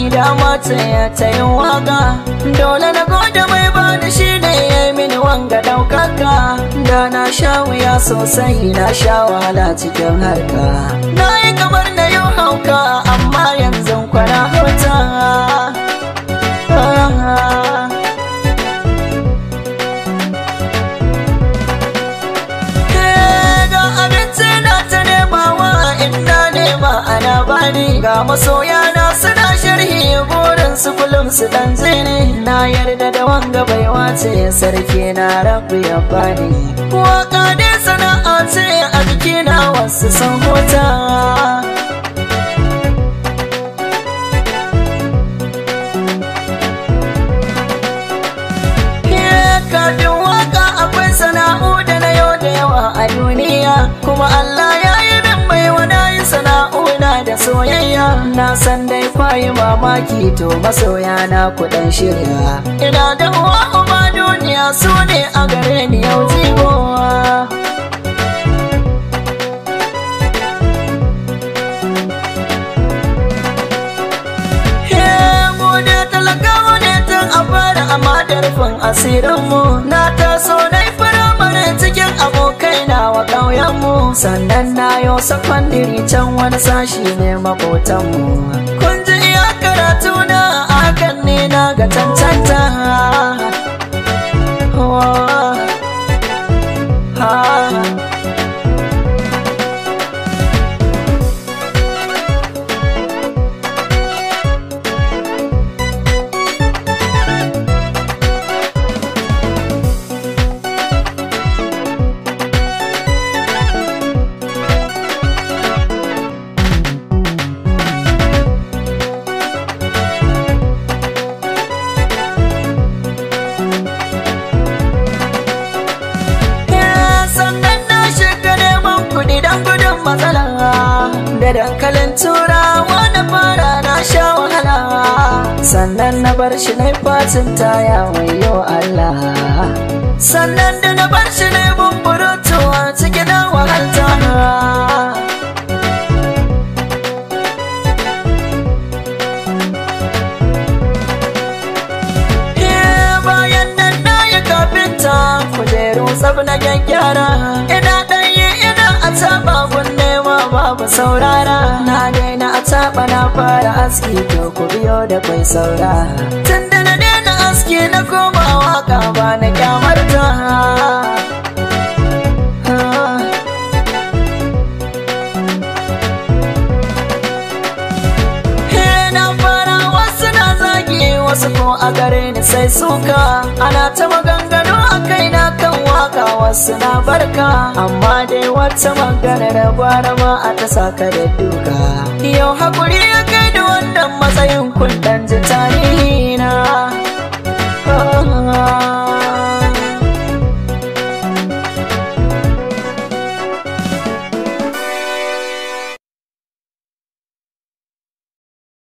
bani dama ta yin waka, dole na gode mai bani shi ne ya yi mini wanga daukaka. Da na sha wuya sosai, na sha wahala cikin harka, na yi kamar na yau hauka, amma yanzu kwana huta. Ga abinci na ta nemawa, inda nema ana bani. Ga masoya na suna sharhi, burin su kullum su dan zini. Na yarda da wanga baiwa ce, sarki na rabu ya bani. Waka dai sana'a ce, a jikina wasu sun huta. Kafin waka akwai sana'u da na yau da yawa a duniya, kuma Allah ya yi min baiwa na yi sana'u na da soyayya. Na san dai kwayi mamaki, to masoya na kudan shirya. Ina da uwa uba duniya, su ne a gare ni yau jigowa. Amma da rufin asirinmu, na taso na yi firamare cikin abokai na wa ƙauyenmu. Sannan na yau sakwandiri can wani sashi ne mabotanmu. Kun ji iya karatu na, hakan ne na ga cancanta. Da dankalin turawa na fara na sha wahala, sannan na bar shi na fatin taya wayo Allah. Sannan da na bar shi na bumburutuwa cikin na wahalta. Bayan nan na yi kafinta, kujeru tsab na gyaggyara. Ina ɗanyi ina a taɓa gunne babu saurara, na daina a taɓa na fara aski, to ku biyo da kwai saura. Tun da na daina aski na koma waka, ba na kyamarta. Na fara wasu na zagi, wasu ko a gare ni sai suka. Ana ta maganganu a kaina kan waka, wasu na barka. Amma dai wata maganar gwara ma a ta saka da duka. Yau hakuri ya kai da wannan matsayin kun dan ji tarihi na.